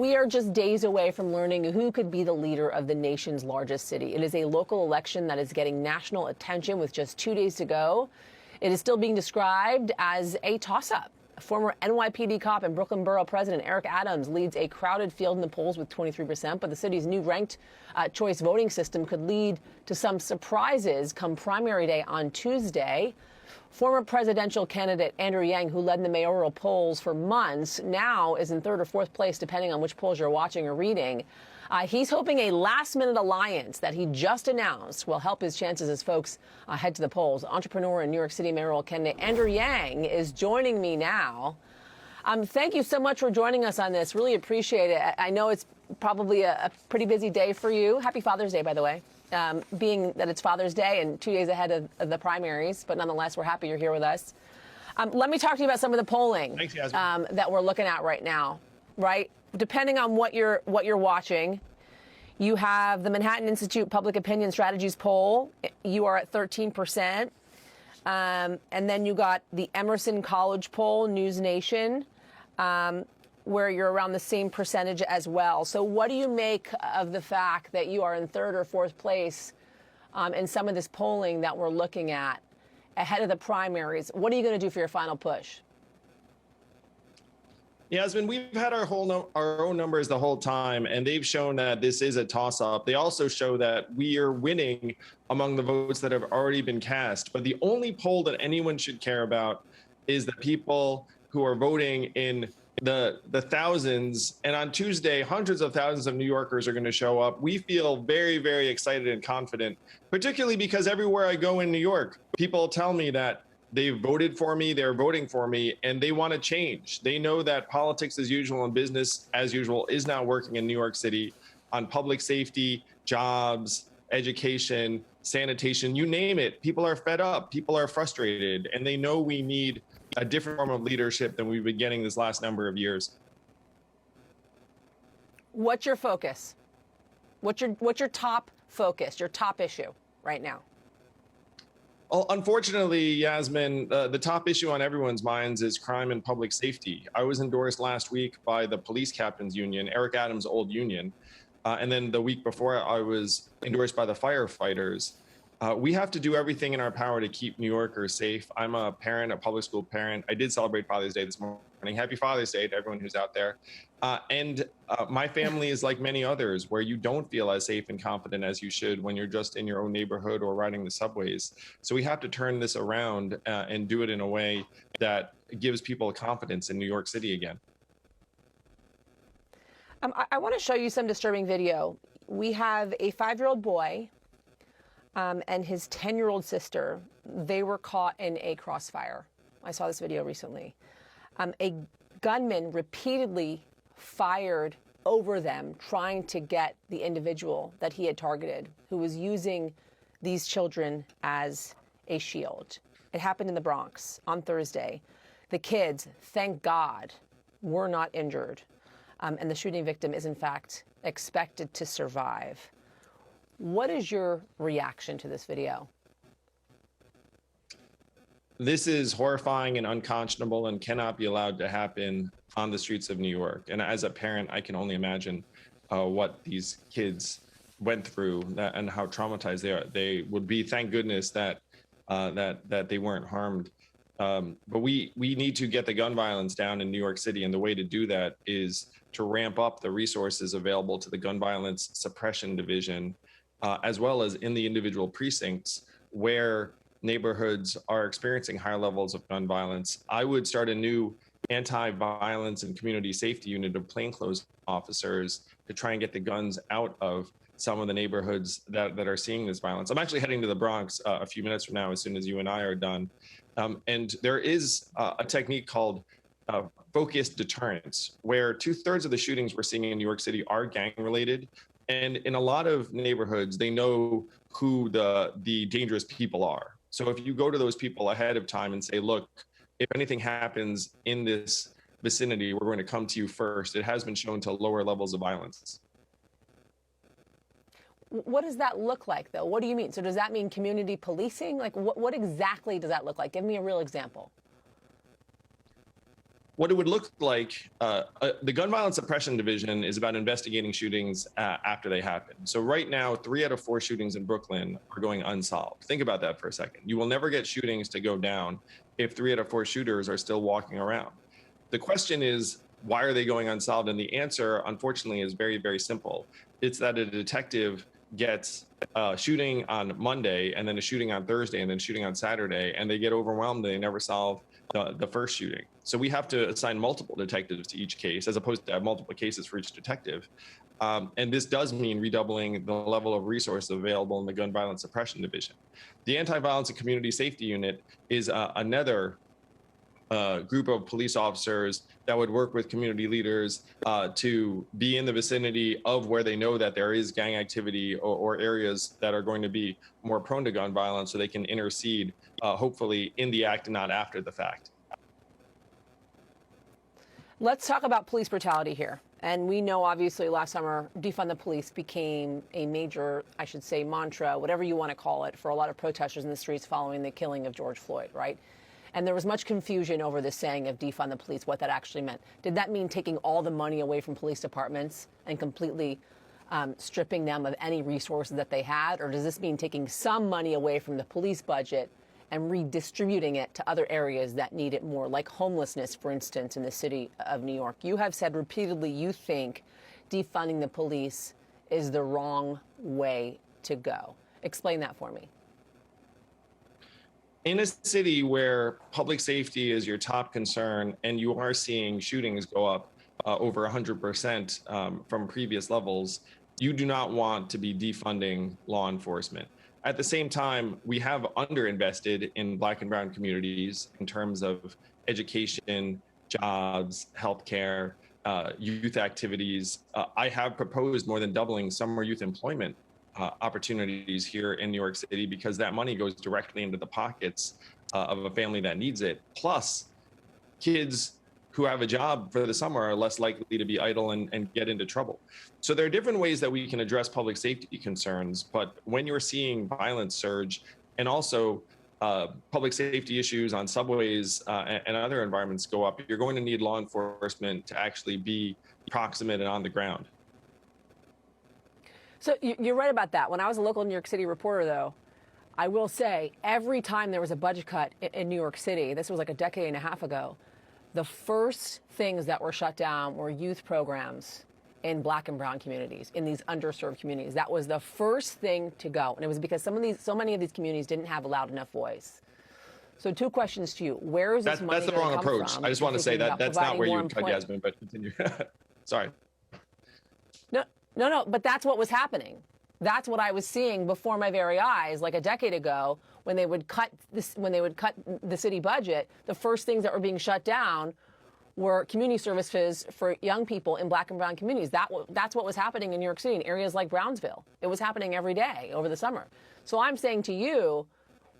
We are just days away from learning who could be the leader of the nation's largest city. It is a local election that is getting national attention with just 2 days to go. It is still being described as a toss-up. Former NYPD cop and Brooklyn Borough President Eric Adams leads a crowded field in the polls with 23%, but the city's new ranked choice voting system could lead to some surprises come primary day on Tuesday. Former presidential candidate Andrew Yang, who led in the mayoral polls for months, now is in third or fourth place, depending on which polls you're watching or reading. He's hoping a last-minute alliance that he just announced will help his chances as folks head to the polls. Entrepreneur and New York City mayoral candidate Andrew Yang is joining me now. Thank you so much for joining us on this. Really appreciate it. I know it's probably a pretty busy day for you. Happy Father's Day, by the way. Being that it's Father's Day and 2 days ahead of the primaries, but nonetheless, we're happy you're here with us. Let me talk to you about some of the polling that we're looking at right now, right? Depending on what you're watching, you have the Manhattan Institute Public Opinion Strategies poll. You are at 13%. And then you got the Emerson College poll, News Nation, where you're around the same percentage as well. So what do you make of the fact that you are in third or fourth place in some of this polling that we're looking at ahead of the primaries? What are you going to do for your final push? Yasmin, we've had our own numbers the whole time, and they've shown that this is a toss-up. They also show that we are winning among the votes that have already been cast. But the only poll that anyone should care about is the people who are voting in the thousands. And on Tuesday, hundreds of thousands of New Yorkers are going to show up. We feel very, very excited and confident, particularly because everywhere I go in New York, people tell me that they voted for me, they're voting for me, and they want to change. They know that politics as usual and business as usual is not working in New York City on public safety, jobs, education, sanitation, you name it. People are fed up, people are frustrated, and they know we need a different form of leadership than we've been getting this last number of years. What's your focus? What's your top focus, your top issue right now? Well, unfortunately, Yasmin, the top issue on everyone's minds is crime and public safety. I was endorsed last week by the Police Captains Union, Eric Adams' old union. And then the week before, I was endorsed by the firefighters. We have to do everything in our power to keep New Yorkers safe. I'm a parent, a public school parent. I did celebrate Father's Day this morning. Happy Father's Day to everyone who's out there. My family is like many others, where you don't feel as safe and confident as you should when you're just in your own neighborhood or riding the subways. So we have to turn this around and do it in a way that gives people confidence in New York City again. I want to show you some disturbing video. We have a 5-year-old boy and his 10-year-old sister. They were caught in a crossfire. I saw this video recently. A gunman repeatedly fired over them, trying to get the individual that he had targeted, who was using these children as a shield. It happened in the Bronx on Thursday. The kids, thank God, were not injured. And the shooting victim is, in fact, expected to survive. What is your reaction to this video? This is horrifying and unconscionable and cannot be allowed to happen on the streets of New York. And as a parent, I can only imagine what these kids went through and how traumatized they are. They would be, thank goodness, that they weren't harmed. But we need to get the gun violence down in New York City. And the way to do that is to ramp up the resources available to the Gun Violence Suppression Division, as well as in the individual precincts where neighborhoods are experiencing higher levels of gun violence. I would start a new anti-violence and community safety unit of plainclothes officers to try and get the guns out of some of the neighborhoods that are seeing this violence. I'm actually heading to the Bronx a few minutes from now, as soon as you and I are done. And there is a technique called focused deterrence, where 2/3 of the shootings we're seeing in New York City are gang-related. And in a lot of neighborhoods, they know who the dangerous people are. So if you go to those people ahead of time and say, look, if anything happens in this vicinity, we're going to come to you first, it has been shown to lower levels of violence. What does that look like, though? What do you mean? So does that mean community policing? Like, what exactly does that look like? Give me a real example. what it would look like, the Gun Violence Suppression Division is about investigating shootings after they happen. So right now, 3 out of 4 shootings in Brooklyn are going unsolved. Think about that for a second. You will never get shootings to go down if 3 out of 4 shooters are still walking around. The question is, why are they going unsolved? And the answer, unfortunately, is very, very simple. It's that a detective gets a shooting on Monday and then a shooting on Thursday and then shooting on Saturday, and they get overwhelmed and they never solve the first shooting. So we have to assign multiple detectives to each case as opposed to have multiple cases for each detective. And this does mean redoubling the level of resources available in the Gun Violence Suppression Division. The Anti-Violence and Community Safety Unit is another group of police officers that would work with community leaders to be in the vicinity of where they know that there is gang activity or areas that are going to be more prone to gun violence, so they can intercede, hopefully in the act and not after the fact. Let's talk about police brutality here. And we know, obviously, last summer, defund the police became a major, I should say, mantra, whatever you want to call it, for a lot of protesters in the streets following the killing of George Floyd, right? And there was much confusion over the saying of defund the police, what that actually meant. Did that mean taking all the money away from police departments and completely stripping them of any resources that they had? Or does this mean taking some money away from the police budget and redistributing it to other areas that need it more, like homelessness, for instance, in the city of New York? You have said repeatedly you think defunding the police is the wrong way to go. Explain that for me. In a city where public safety is your top concern and you are seeing shootings go up over 100% from previous levels, you do not want to be defunding law enforcement. At the same time, we have underinvested in Black and brown communities in terms of education, jobs, healthcare, youth activities. I have proposed more than doubling summer youth employment opportunities here in New York City, because that money goes directly into the pockets of a family that needs it. Plus, kids who have a job for the summer are less likely to be idle and get into trouble. So there are different ways that we can address public safety concerns, but when you're seeing violence surge and also public safety issues on subways and other environments go up, you're going to need law enforcement to actually be proximate and on the ground. So you're right about that. When I was a local New York City reporter, though, I will say every time there was a budget cut in New York City, this was like a decade and a half ago, the first things that were shut down were youth programs in Black and brown communities, in these underserved communities. That was the first thing to go. And it was because so many of these communities didn't have a loud enough voice. So 2 questions to you. Where is this money That's the wrong approach. I just want to say that that's not where you would cut, Yasmin, but continue. Sorry. No, but that's what was happening. That's what I was seeing before my very eyes, like a decade ago, when they would cut the city budget. The first things that were being shut down were community services for young people in Black and brown communities. That's what was happening in New York City, in areas like Brownsville. It was happening every day over the summer. So I'm saying to you,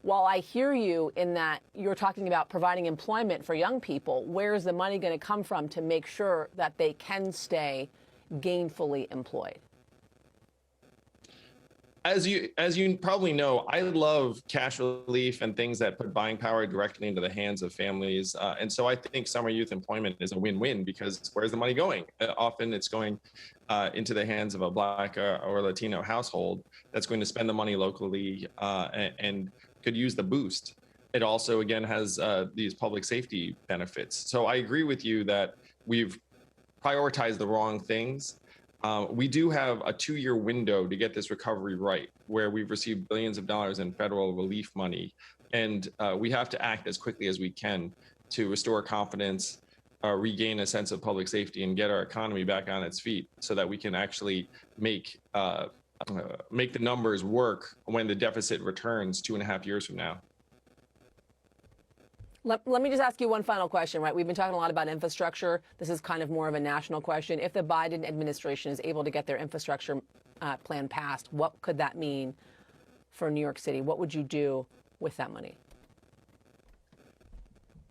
while I hear you in that you're talking about providing employment for young people, where's the money going to come from to make sure that they can stay gainfully employed? As you probably know, I love cash relief and things that put buying power directly into the hands of families. And so I think summer youth employment is a win-win, because where's the money going? Often it's going into the hands of a Black or Latino household that's going to spend the money locally and could use the boost. It also, again, has these public safety benefits. So I agree with you that we've prioritized the wrong things. We do have a 2-year window to get this recovery right, where we've received billions of dollars in federal relief money. And we have to act as quickly as we can to restore confidence, regain a sense of public safety, and get our economy back on its feet so that we can actually make the numbers work when the deficit returns 2.5 years from now. Let me just ask you one final question, right? We've been talking a lot about infrastructure. This is kind of more of a national question. If the Biden administration is able to get their infrastructure plan passed, what could that mean for New York City? What would you do with that money?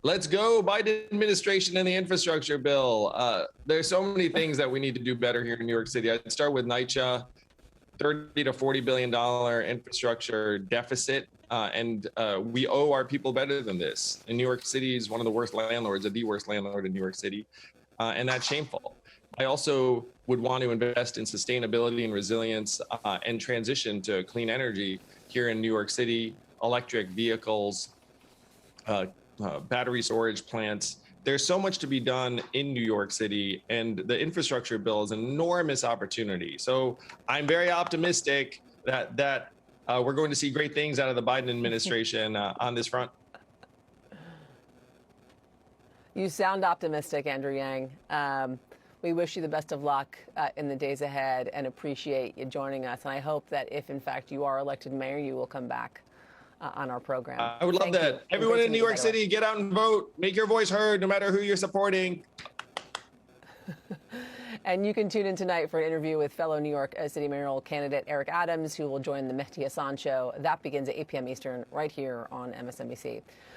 Let's go, Biden administration and the infrastructure bill. There's so many things that we need to do better here in New York City. I'd start with NYCHA. $30 to $40 billion infrastructure deficit. And we owe our people better than this. And New York City is one of the worst landlords, or the worst landlord in New York City. And that's shameful. I also would want to invest in sustainability and resilience and transition to clean energy here in New York City, electric vehicles, battery storage plants. There's so much to be done in New York City, and the infrastructure bill is an enormous opportunity. So I'm very optimistic that we're going to see great things out of the Biden administration on this front. You sound optimistic, Andrew Yang. We wish you the best of luck in the days ahead and appreciate you joining us. And I hope that if, in fact, you are elected mayor, you will come back on our program. I would love that. Everyone in New York City, get out and vote. Make your voice heard, no matter who you're supporting. And you can tune in tonight for an interview with fellow New York City mayoral candidate Eric Adams, who will join the Mehdi Hassan show. That begins at 8 p.m. Eastern right here on MSNBC.